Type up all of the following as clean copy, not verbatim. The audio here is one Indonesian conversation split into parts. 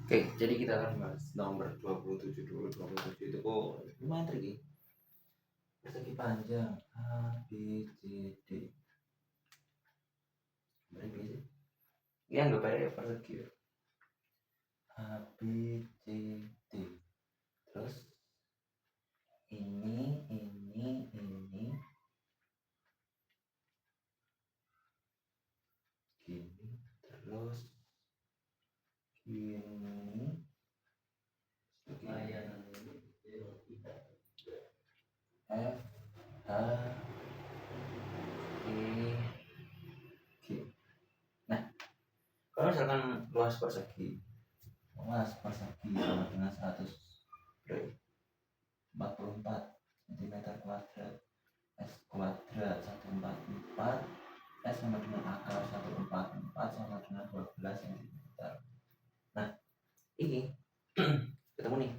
Oke, jadi kita akan bahas nomor 27 dulu. 27 itu kok lumayan tricky. Persegi panjang A, B, C, D. Berapa sih? Ya nggak pakai persegi ya. A, B, C, D. Terus ini, gini, terus gini, lumayan F, H, E, G. Nah, kalau misalkan luas persegi sama dengan 144 cm kuadrat, S kuadrat 144, S sama dengan akar 144 sama dengan 12 cm. Nah, ini ketemu nih.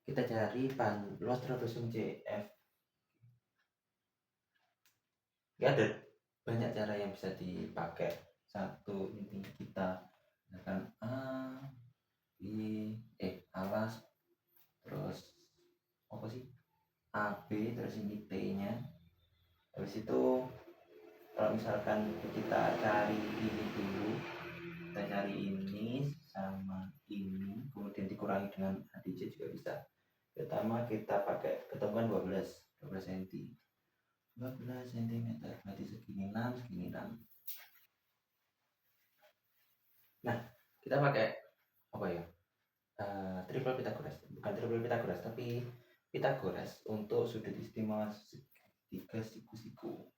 Kita cari luas trapesium CF. Ya, ada banyak cara yang bisa dipakai. Satu, ini kita misalkan alas, terus apa sih, AB, terus ini T nya. Habis itu kalau misalkan kita cari ini dulu, kita cari ini sama ini, kemudian dikurangi dengan ADC juga bisa. Pertama kita pakai ketemuan 12 cm, 12 cm berarti segini 6, segini 6. Nah, kita pakai apa ya, triple Pythagoras, bukan triple Pythagoras tapi Pythagoras untuk sudut istimewa segitiga siku-siku.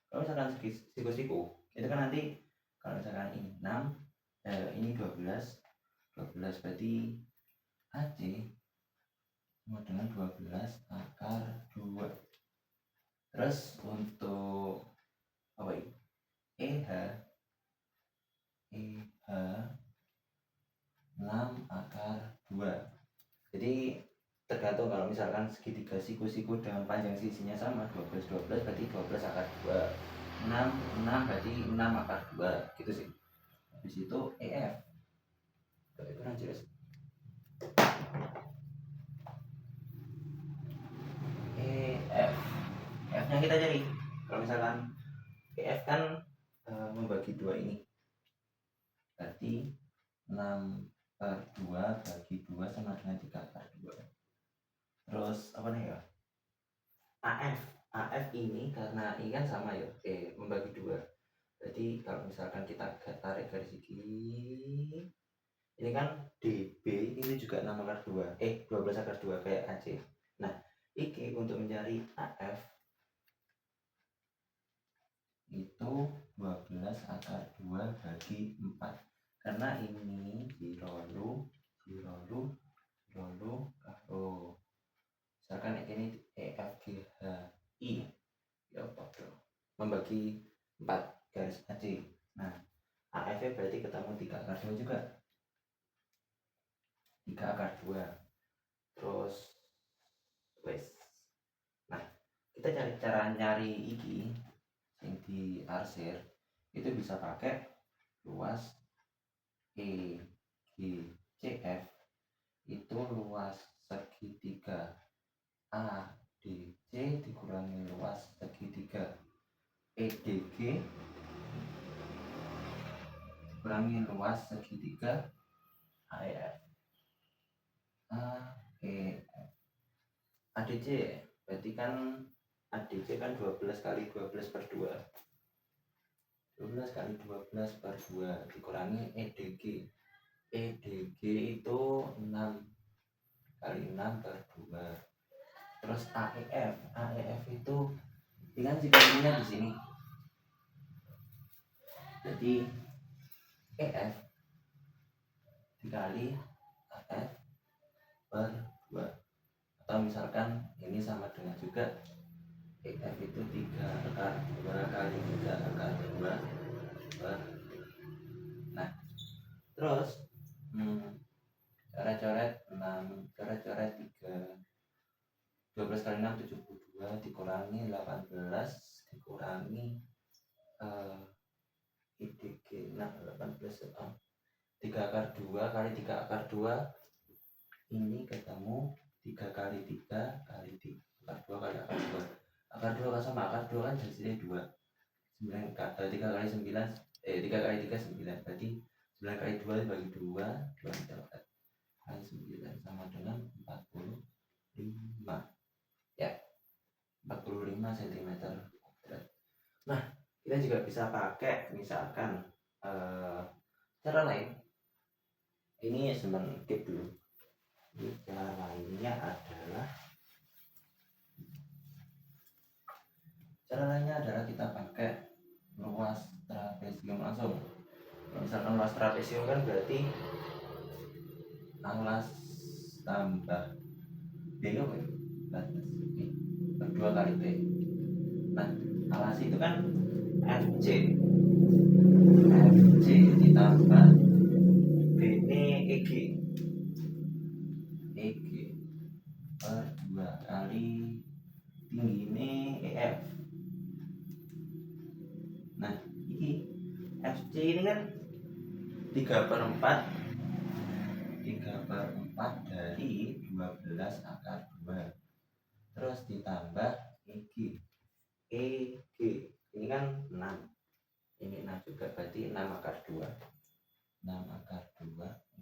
Kalau misalkan siku-siku itu kan nanti, kalau misalkan ini 6, ini 12 berarti AC sama dengan 12 akar 2. Terus untuk apa ini, EH 6 akar 2. Jadi tergantung, kalau misalkan segitiga siku-siku dengan panjang sisinya sama 12 berarti 12 akar 2, 6 berarti 6 akar 2 gitu sih. Habis itu EF kurang jelas. EF nya kita cari. Kalau misalkan EF kan membagi 2 ini, berarti 6/2 bagi 2 sama dengan 3/2. Terus apa nih ya, AF ini karena ini kan sama ya, membagi 2. Jadi kalau misalkan kita tarik garis ini kan DB ini juga 6/2, 12/2 kayak AC. Nah, ini untuk mencari AF itu 12/2 bagi 4, karena ini dirolu karo misalkan ini EFGHI ya apa bro, membagi 4 garis AC. Nah, AF berarti ketemu 3/2 juga, 3/2. Terus wes. Nah, kita cari cara nyari iki yang di arsir itu bisa pakai luas EGCF itu luas segitiga ADC dikurangi luas segitiga EDG dikurangi luas segitiga AEF. ADC berarti kan ADC kan 12 kali 12/2, 12 kali 12/2 dikurangi EDG itu 6 kali 6/2. Terus AEF itu dengan sikapnya di sini, jadi EF dikali AF/2, atau misalkan ini sama dengan juga EF itu 3/2 kali 3/2. Nah, terus coret-coret 6, coret-coret 3, 12 kali 6 72 dikurangi 18 dikurangi IDG 8 plus 3 akar 2 kali 3 akar 2 ini ketemu 3 kali 3 kali 3 akar 2 kali akar 2 kan sama akar 2 kan hasilnya 2 3 kali 9 3 kali 3 9 berarti 9 kali 2 dibagi 2 meter kali 9 sama dengan 45 ya 45 cm. Nah kita juga bisa pakai misalkan cara lain. Ini sebenarnya skip dulu. Ini cara lainnya adalah kita pakai luas trapesium langsung. Misalkan luas trapesium kan berarti alas tambah B apa ya? Batas B 2 kali T. Nah alas itu kan FC ditambah B ini EG per 2 kali tinggi ini EF. Nah ini FC ini kan 3/4 dari 12 akar 2 terus ditambah EG ini kan 6, ini 6 juga berarti 6 akar 2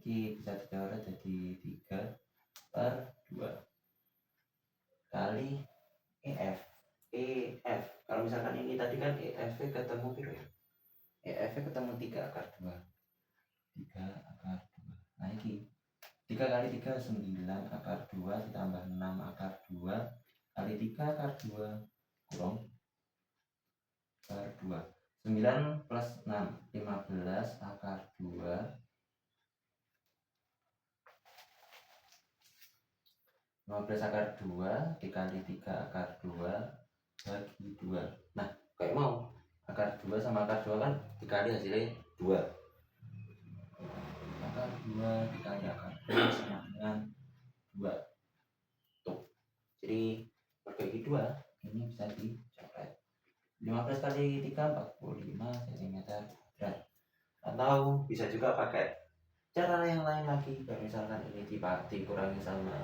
ini bisa dicoret jadi 3/2 kali EF. Kalau misalkan ini tadi kan EF ketemu berapa ya? EF ketemu 3 akar 2. Nah ini 3 kali 3 9 akar 2 ditambah 6 akar 2 kali 3 akar 2 kurang per 2. 9 plus 6 15 akar 2 15 akar 2 dikali 3 akar 2 bagi 2. Nah kayak mau akar 2 sama akar 2 kan dikali hasilnya 2. Akar 2 dikali akar 2 sama dengan 2. Tuh. Jadi berbagi 2 ini bisa dicoret. 15 kali 3 45 cm berat. Atau bisa juga pakai cara yang lain lagi, kayak misalkan ini dikurangi sama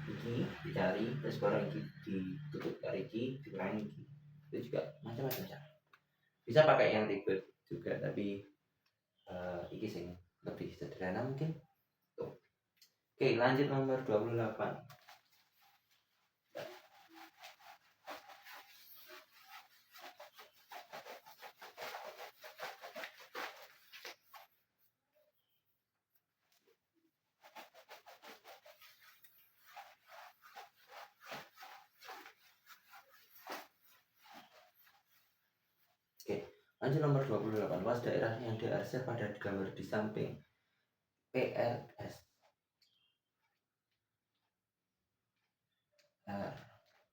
iki dicari terus kurang iki ditutup dari iki dikurangi iki, itu juga macam-macam cara. Bisa pakai yang ribet juga tapi iki sing lebih sederhana mungkin. Tuh. Oke lanjut nomor 28. Lanjut nomor 28. Luas daerah yang diarsir pada gambar di samping PRS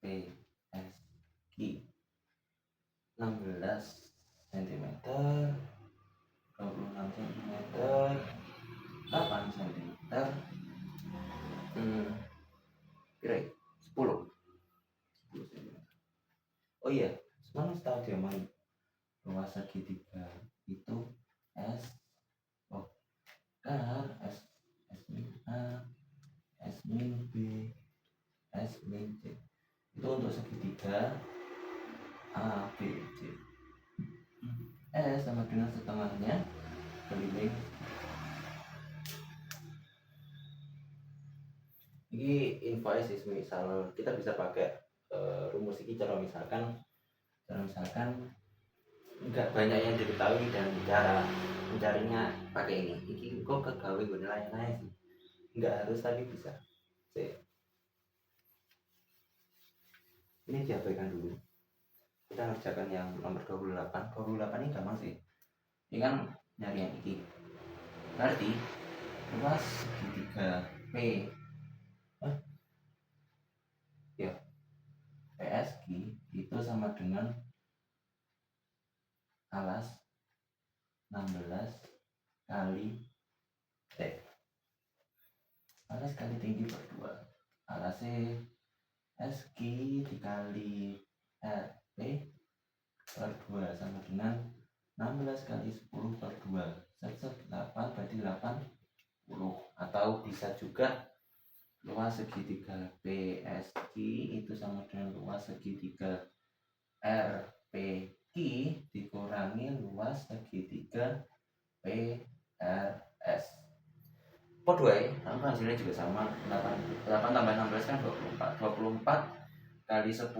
RPSQ 16 cm 26 cm 8 cm kira 10 cm. Oh iya semuanya tahu dia mau luas segitiga itu S S min A S min B S min C itu untuk segitiga A B C. S sama dengan setengahnya keliling. Ini invoice misal kita bisa pakai rumus ini cara misalkan nggak banyak yang diketahui dan cara mencarinya pakai ini kok kegawe gue nilai sih nggak harus tapi bisa. Ini diabaikan dulu, kita ngerjakan yang nomor 28 ini gampang sih. Ini kan nyari yang ini berarti luas segitiga P ya PSG itu sama dengan alas 16 kali T. Alas kali tinggi per 2. Alasnya SQ dikali RP per 2 sama dengan 16 kali 10 per 2 set 8 berarti 80. Atau bisa juga luas segitiga PSG itu sama dengan luas segitiga RPQ dikurangi luas segitiga PRS. Podo ya, hasilnya juga sama. 8 tambah 16 kan 24. 24 kali 10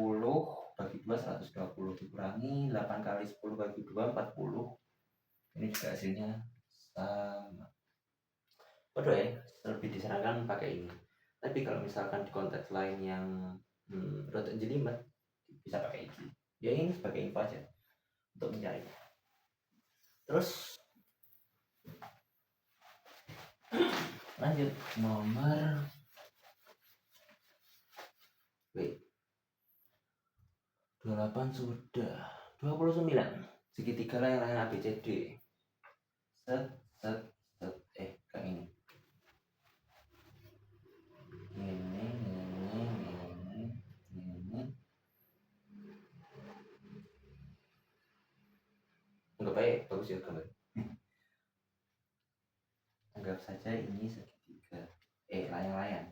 bagi 2 120 dikurangi 8 kali 10 bagi 2 40. Ini juga hasilnya sama. Podo ya, lebih disarankan pakai ini. Tapi kalau misalkan di konteks lain yang rada jelimet bisa pakai ini. Ya ini sebagai info aja untuk mencari. Terus lanjut nomor 28 sudah. 29 segitiga layang-layang ABCD. Set set set kayak ini. Ini anggap baik bagus ya gambar. Anggap saja ini segitiga layang-layang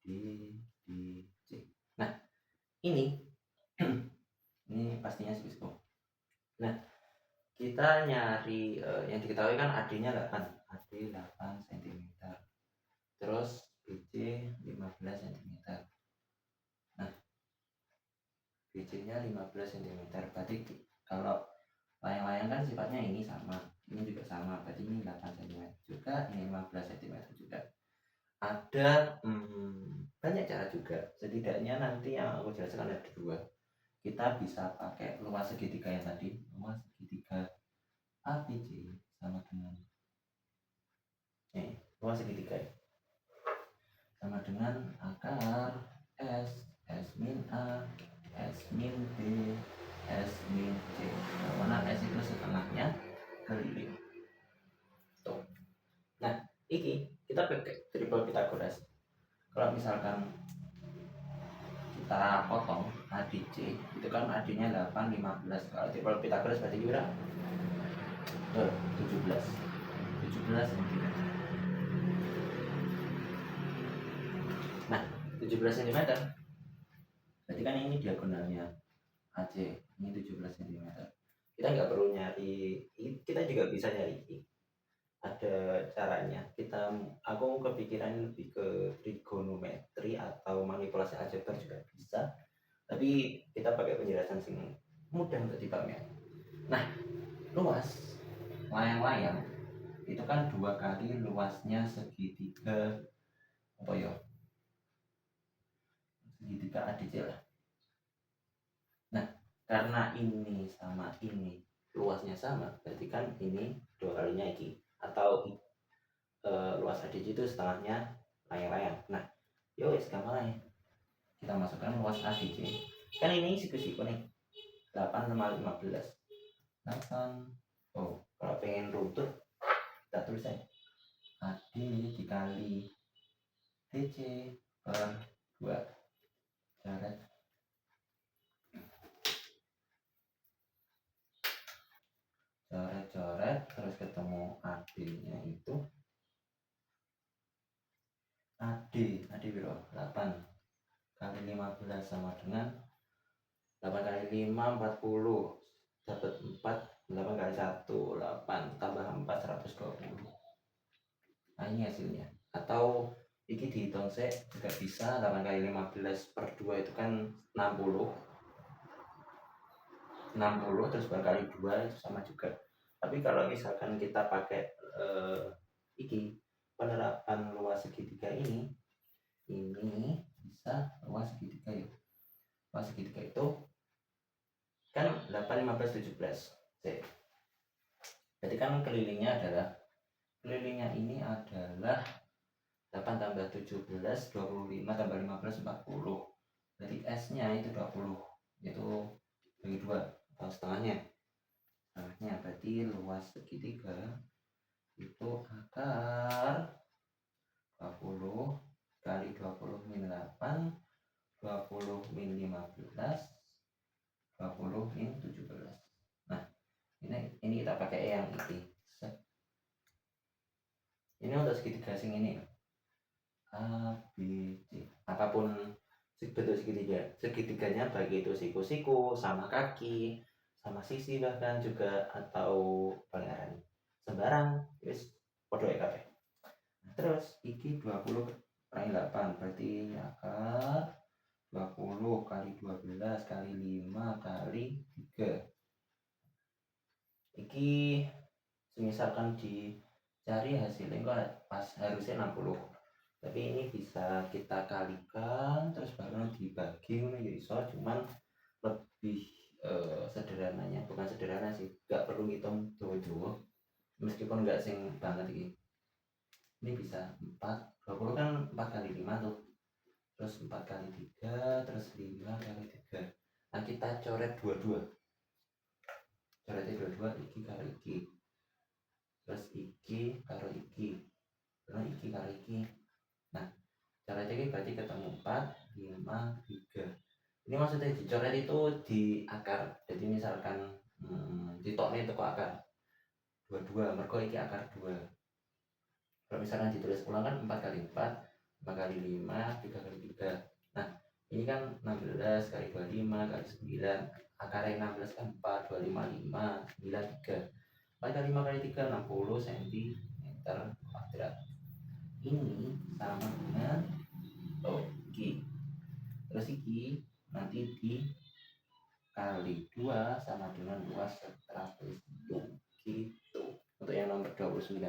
di C. Nah ini ini pastinya Cisco. Nah kita nyari yang diketahui kan AD-nya 8 cm, terus BC 15 cm. Nah BC-nya 15 cm, berarti kalau layang-layang kan sifatnya ini sama, ini juga sama, berarti ini 8 cm juga, ini 15 cm juga. Ada banyak cara juga, setidaknya nanti yang aku jelaskan ada dua. Kita bisa pakai luas segitiga yang tadi, luas segitiga ABC sama dengan luas segitiga sama dengan akar S min A, S min B, S min C, mana S itu setengahnya keliling. Tuh. Nah ini kita pakai triple Pythagoras. Kalau misalkan kita potong ADC itu kan AD-nya 8, 15. Kalau triple Pythagoras berarti berapa? 17 cm. Nah 17 cm berarti kan ini diagonalnya AC, ini 17 cm. Kita nggak perlu nyari, kita juga bisa nyari ini. Ada caranya. Aku kepikiran lebih ke trigonometri atau manipulasi aljabar juga bisa. Tapi kita pakai penjelasan sing mudah untuk dipahami. Nah, luas layang-layang itu kan 2 kali luasnya segitiga apa ya? Segitiga ADC lah. Nah, karena ini sama ini luasnya sama, berarti kan ini 2 kalinya iki, atau luas ADC itu setengahnya layang-layang. Nah, wis gampang ya. Kita masukkan luas ADC. Kan ini siku-siku nih. 8 sama 15. 8. Oh, kalau pengen runtut kita tulis aja. AD dikali DC per 2. Coret terus ketemu AD-nya itu AD berapa? 8 kali 15 sama dengan 8 kali 5 40, dapat 4, 8 kali 1 8 tambah 4 120. Nah ini hasilnya. Atau ini dihitung saya juga bisa. 8 kali 15 per 2 itu kan 60 terus berkali 2 itu sama juga. Tapi kalau misalkan kita pakai penerapan luas segitiga ini bisa luas segitiga ya. Luas segitiga itu kan 8, 15, 17. Jadi kan kelilingnya ini adalah 8 tambah 17 25 tambah 15 40. Jadi S-nya itu 20. Itu bagi 2 atau setengahnya. Berarti luas segitiga itu akar 20 kali 20 min 8, 20 min 15, 20 min 17. Nah ini kita pakai yang ini. Ini untuk segitiga sing ini A B C, apapun bentuk segitiganya, baik itu siku-siku sama kaki sama sisi bahkan juga atau paling sembarang wis podo ya kabeh. Terus iki 20 per 8 berarti akar 20 kali 12 kali 5 kali 3. Iki misalkan dicari hasilnya kok pas harusnya 60, tapi ini bisa kita kalikan terus baru dibagi jadi iso, cuman lebih sederhananya, bukan sederhana sih, gak perlu ngitung dua-dua meskipun gak sing banget ini bisa 20 kan 4 kali 5 tuh, terus 4 kali 3 terus 5 kali 3. Nah kita coret dua-dua, coretnya dua-dua, iki karo iki, terus iki karo iki, terus iki karo iki. Nah cara ini berarti ketemu 4 5 3. Ini maksudnya dicoret itu di akar, jadi misalkan ditoknya itu kok akar dua-dua, mereka iki akar 2. Kalau misalkan ditulis ulang kan 4 kali 4 5 kali 5 3 kali 3. Nah ini kan 16 kali 25 kali 9, akarnya 16 kan 4 25 5 9 3, 4 kali 5 kali 3 60 cm kuadrat. Ini sama dengan iki, terus iki nanti dikali 2 sama dengan luas trapesium gitu. Untuk yang nomor 29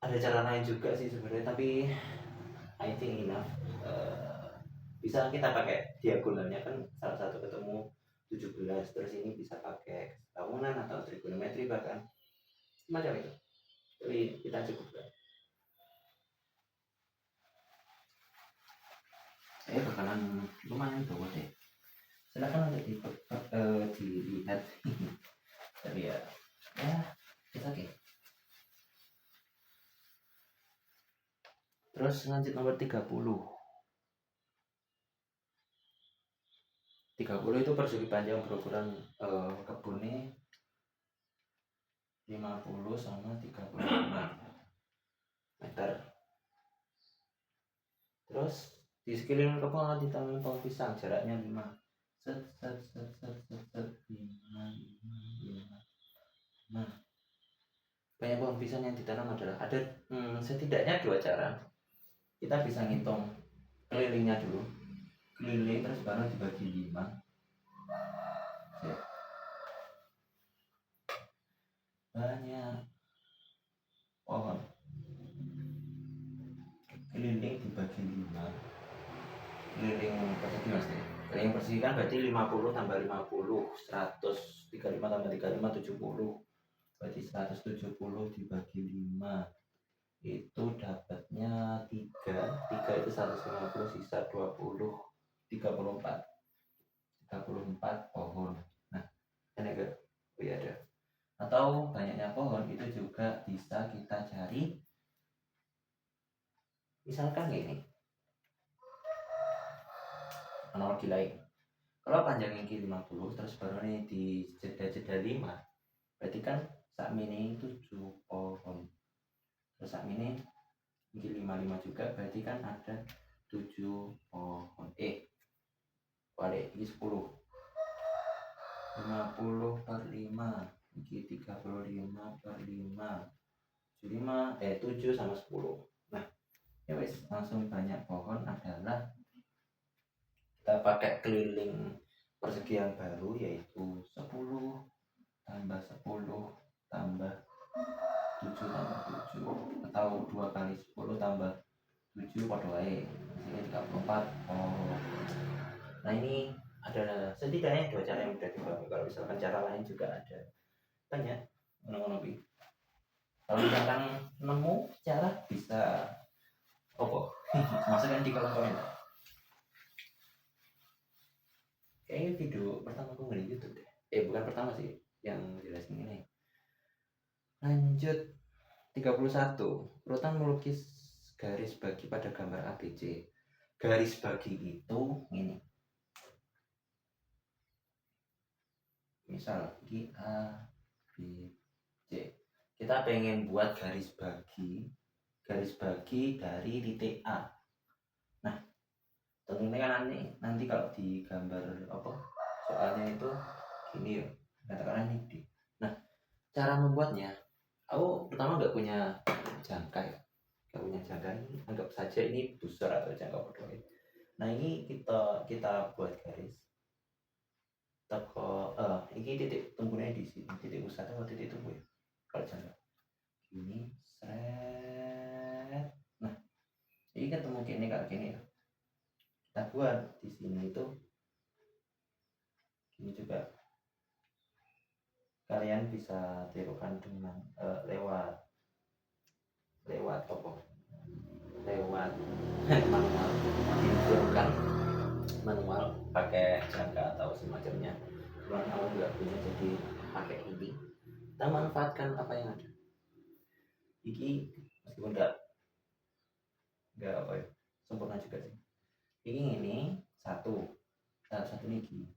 ada cara lain juga sih sebenarnya, tapi I think enough. Bisa kita pakai diagonalnya kan salah satu ketemu 17, terus ini bisa pakai bangunan atau trigonometri bahkan macam itu, jadi kita cukupkan. Bakalan lumayan bawa deh, silakan untuk dilihat. Tapi ya it's okay. Terus lanjut nomor 30 itu persegi panjang berukuran kebunnya 50 sama 35 meter. Terus di sekeliling kebun akan ditanam pohon pisang, jaraknya 5. Set 5. Nah, banyak pohon pisang yang ditanam adalah ada setidaknya 2 cara. Kita bisa ngitung kelilingnya dulu, keliling terus baru dibagi 5. Banyak pohon keliling dibagi 5, keliling persegi mas ya. Keliling persegi kan berarti 50 tambah 50 100, 35 tambah 35 70, berarti 170 dibagi 5 itu dapatnya 3 itu 150, sisa 20 34 pohon. Nah ini agak ada. Atau banyaknya pohon itu juga bisa kita cari, misalkan gini, analogi lain. Kalau panjangnya 50 terus baru ini di jeda 5, berarti kan sak mini 7 pohon, terus sak mini 55 juga, berarti kan ada 7 pohon. Balik ini 10, 50 per 5 ini 35 per 5 7 sama 10. Nah ya wes, langsung banyak pohon adalah kita pakai keliling persegi yang baru, yaitu 10 tambah 10 tambah 7 tambah 7, atau 2 kali 10 tambah 7 pada wae, ini 34. Nah ini ada setidaknya 2 cara yang mudah dipahami. Kalau misalkan cara lain juga ada banyak ngono-ngono. Kalau misalkan nemu cara bisa masukkan di kolom komentar. Kayaknya video pertama aku nge YouTube deh. Bukan pertama sih, yang jelasin ini. Lanjut 31. Urutan melukis garis bagi pada gambar ABC. Garis bagi itu ini. misal ini A B C, kita pengen buat garis bagi dari titik A. Nah tentunya kan nanti kalau di gambar apa soalnya itu gini ya, katakanlah ini D. Nah cara membuatnya, aku pertama nggak punya jangka ya, nggak punya jangka, ini anggap saja ini busur atau jangka bodoh. Nah ini kita buat garis teko ini titik tumpunya di sini, titik pusat atau titik tumpu ya kalau jangka ini seret. Nah ini ketemu kini kayak gini ya, kita buat di sini itu ini juga. Kalian bisa tirukan dengan lewat apa, lewat manual, tirukan manual pakai jangka atau semacamnya. Cuman kalau nggak punya jadi pakai ini, kita manfaatkan apa yang ada. Iki meskipun nggak apa ya sempurna juga sih. Ini satu nih.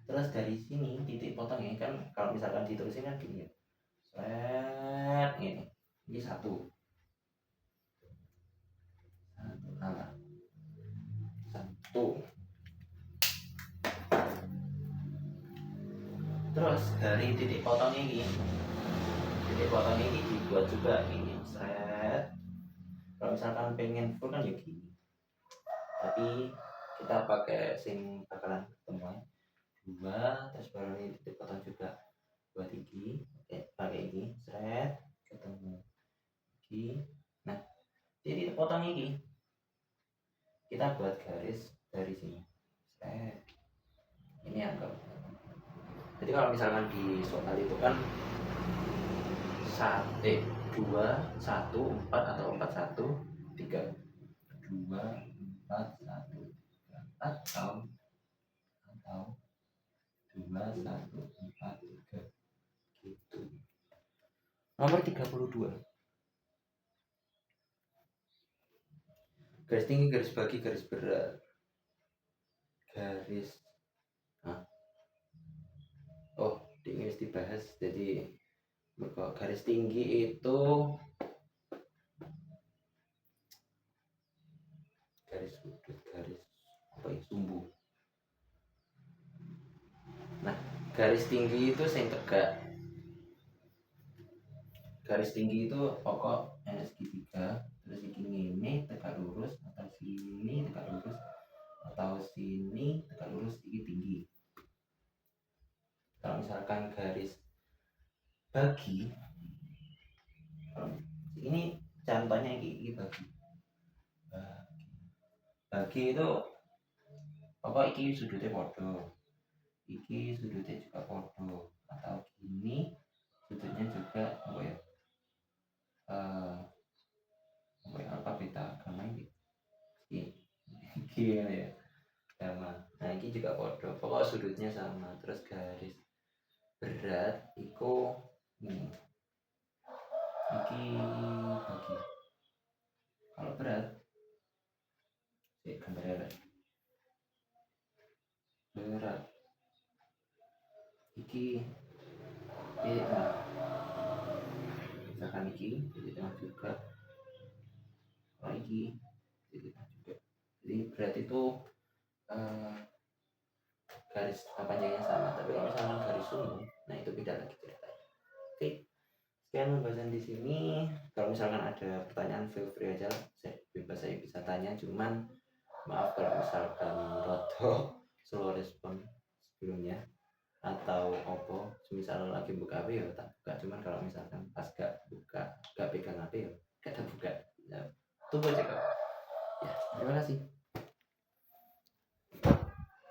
Terus dari sini titik potongnya kan kalau misalkan diterusin kan gini ya, seret ini satu nah satu. Terus dari titik potong ini dibuat juga ini seret. Kalau misalkan pengen full kan ya gini, tapi kita pakai sing bakalan ketemu dua, terus baru ini titik potong juga buat ini, pakai ini seret ketemu ini. Nah titik potong ini kita buat garis dari sini seret, ini anggap. Jadi kalau misalkan di soal itu kan 2 1 4 atau 4 1 3, 2 4 1 3 atau 2 1 4 3 gitu. Nomor 32, garis tinggi, garis bagi, garis berat, garis ini harus dibahas. Jadi garis tinggi itu garis sudut, garis apa ya, sumbu. Nah garis tinggi itu yang tegak. Garis tinggi itu pokok segitiga, terus ini tegak lurus, atau sini tegak lurus, atau sini tegak lurus, ini tinggi. Kalau misalkan garis bagi, ini contohnya ini bagi itu pokok iki sudutnya podo, iki sudutnya juga podo, atau gini sudutnya juga apa ya, apa beta agama ini ya sama. Nah ini juga podo, pokok sudutnya sama. Terus garis berat iku ini iki bagi. Kalau berat gambarnya berat iki titik tengah, misalkan iki titik tengah juga, kalau iki titik tengah juga. Jadi berat itu garis panjangnya sama, tapi kalau misalkan garis sumbu, nah itu beda lagi ceritanya. Oke, sekian pembahasan di sini. Kalau misalkan ada pertanyaan feel free aja, saya bisa tanya. Cuman maaf kalau misalkan roto slow respon sebelumnya atau opo, misal lagi buka HP ya tak buka. Cuman kalau misalkan pas gak pegang HP ya gak buka ya, tunggu aja kok ya. Terima kasih.